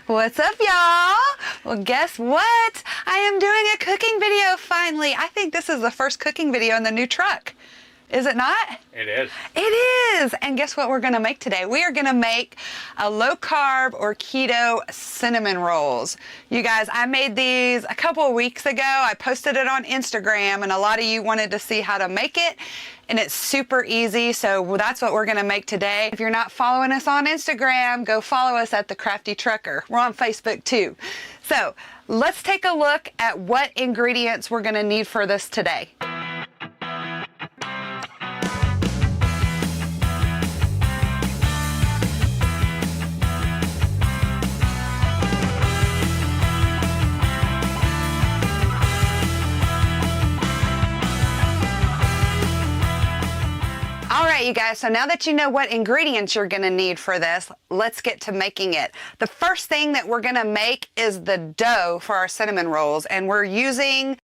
What's up, y'all? Well, guess what? I am doing a cooking video finally. I think this is the first cooking video in the new truck. Is it not? It is. It is. And guess what we're going to make today? We are going to make a low carb or keto cinnamon rolls. You guys, I made these a couple of weeks ago. I posted it on Instagram and a lot of you wanted to see how to make it. And it's super easy, so that's what we're gonna make today. If you're not following us on Instagram, go follow us at The Crafty Trucker. We're on Facebook too. So let's take a look at what ingredients we're gonna need for this today. All right, you guys, so now that you know what ingredients you're gonna need for this, let's get to making it. The first thing that we're gonna make is the dough for our cinnamon rolls, and we're using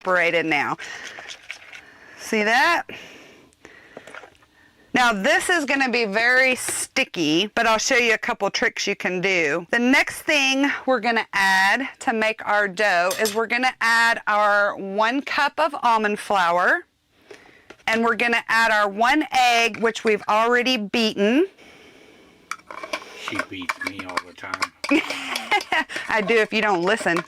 separated now. See that? Now this is going to be very sticky, but I'll show you a couple tricks you can do. The next thing we're going to add to make our dough is we're going to add our 1 cup of almond flour, and we're going to add our 1 egg, which we've already beaten. She beats me all the time. I do if you don't listen.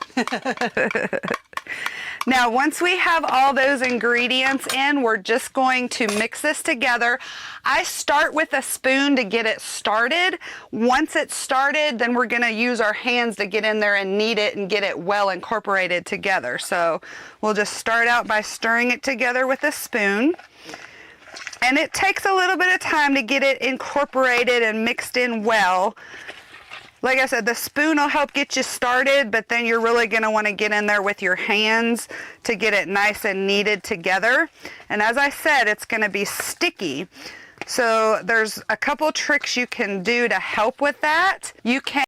Now, once we have all those ingredients in, we're just going to mix this together. I start with a spoon to get it started. Once it's started, then we're gonna use our hands to get in there and knead it and get it well incorporated together. So we'll just start out by stirring it together with a spoon. And it takes a little bit of time to get it incorporated and mixed in well. Like I said, the spoon will help get you started, but then you're really going to want to get in there with your hands to get it nice and kneaded together. And as I said, it's going to be sticky. So there's a couple tricks you can do to help with that. You can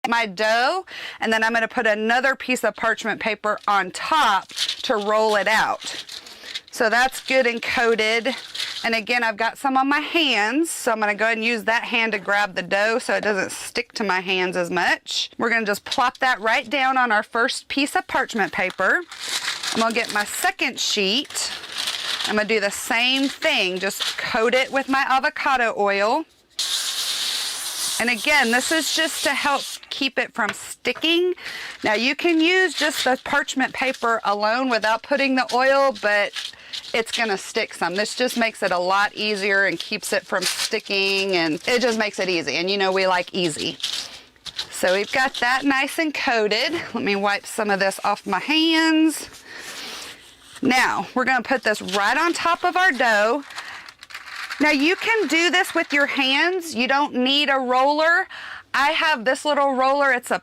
my dough, and then I'm going to put another piece of parchment paper on top to roll it out. So that's good and coated. And again, I've got some on my hands, so I'm going to go ahead and use that hand to grab the dough so it doesn't stick to my hands as much. We're going to just plop that right down on our first piece of parchment paper. I'm going to get my second sheet. I'm going to do the same thing, just coat it with my avocado oil. And again, this is just to help keep it from sticking. Now you can use just the parchment paper alone without putting the oil, but it's gonna stick some. This just makes it a lot easier and keeps it from sticking, and it just makes it easy. And you know we like easy. So we've got that nice and coated. Let me wipe some of this off my hands. Now we're gonna put this right on top of our dough. Now you can do this with your hands. You don't need a roller. I have this little roller. It's a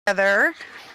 together.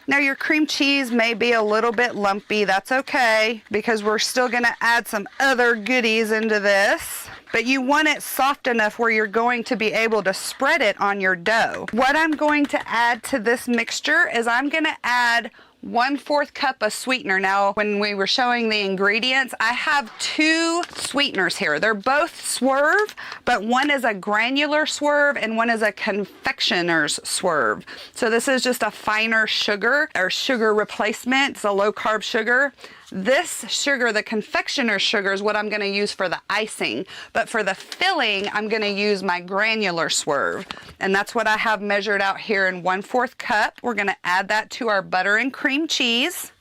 Now your cream cheese may be a little bit lumpy. That's okay, because we're still gonna add some other goodies into this. But you want it soft enough where you're going to be able to spread it on your dough. What I'm going to add to this mixture is I'm gonna add 1/4 cup of sweetener. Now, when we were showing the ingredients, I have 2 sweeteners here. They're both swerve, but one is a granular swerve and one is a confectioner's swerve. So this is just a finer sugar or sugar replacement. It's a low carb sugar. This sugar, the confectioner's sugar, is what I'm going to use for the icing. But for the filling, I'm going to use my granular swerve. And that's what I have measured out here in 1/4 cup. We're going to add that to our butter and cream cheese.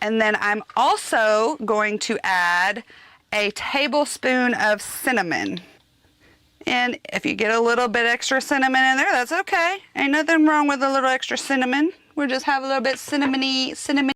And then I'm also going to add a tablespoon of cinnamon. And if you get a little bit extra cinnamon in there, that's okay. Ain't nothing wrong with a little extra cinnamon. We'll just have a little bit cinnamon.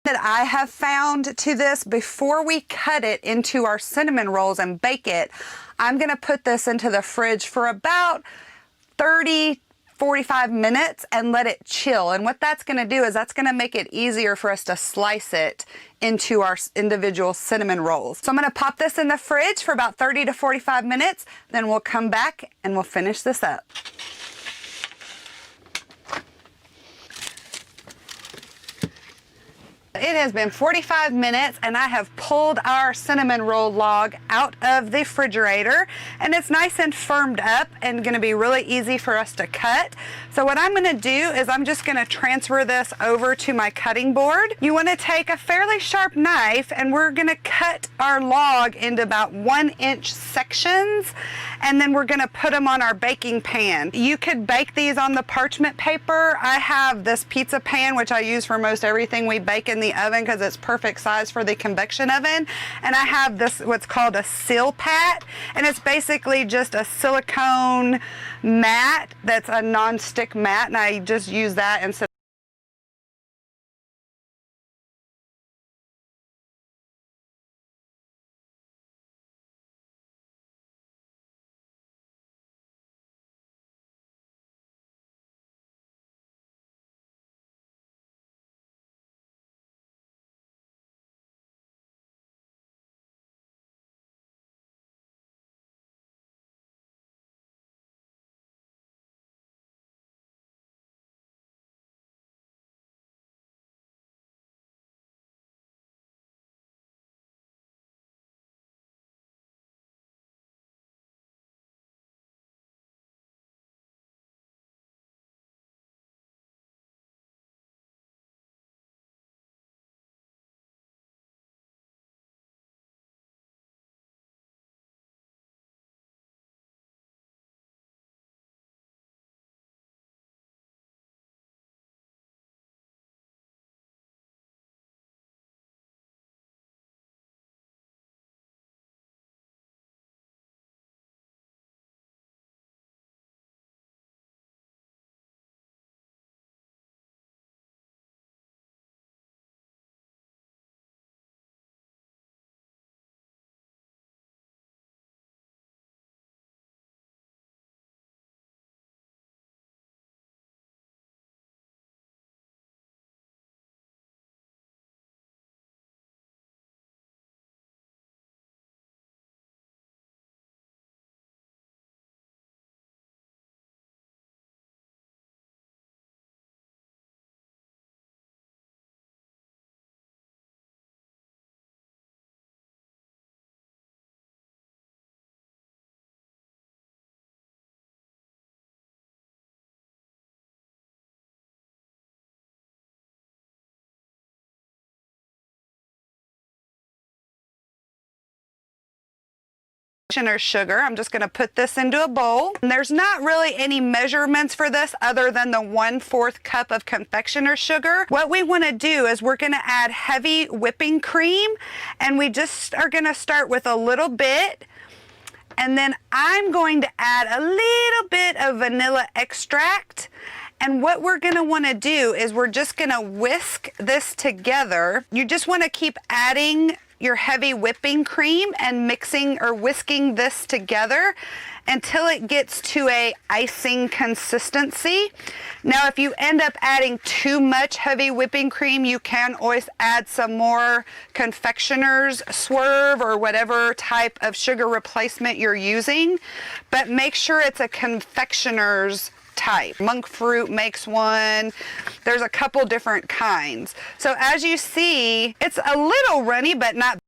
That I have found to this, before we cut it into our cinnamon rolls and bake it, I'm going to put this into the fridge for about 30-45 minutes and let it chill. And what that's going to do is that's going to make it easier for us to slice it into our individual cinnamon rolls. So I'm going to pop this in the fridge for about 30 to 45 minutes. Then we'll come back and we'll finish this up. It has been 45 minutes and I have pulled our cinnamon roll log out of the refrigerator, and it's nice and firmed up and going to be really easy for us to cut. So what I'm going to do is I'm just going to transfer this over to my cutting board. You want to take a fairly sharp knife and we're going to cut our log into about 1-inch sections, and then we're going to put them on our baking pan. You could bake these on the parchment paper. I have this pizza pan, which I use for most everything we bake in the oven because it's perfect size for the convection oven. And I have this, what's called a seal pat, and it's basically just a silicone mat that's a non-stick mat, and I just use that instead. Or sugar. I'm just going to put this into a bowl. And there's not really any measurements for this other than the 1/4 cup of confectioner sugar. What we want to do is we're going to add heavy whipping cream, and we just are going to start with a little bit, and then I'm going to add a little bit of vanilla extract. And what we're going to want to do is we're just going to whisk this together. You just want to keep adding your heavy whipping cream and mixing or whisking this together until it gets to a icing consistency. Now, if you end up adding too much heavy whipping cream, you can always add some more confectioner's swerve or whatever type of sugar replacement you're using, but make sure it's a confectioner's type. Monk fruit makes one. There's a couple different kinds. So as you see, it's a little runny, but not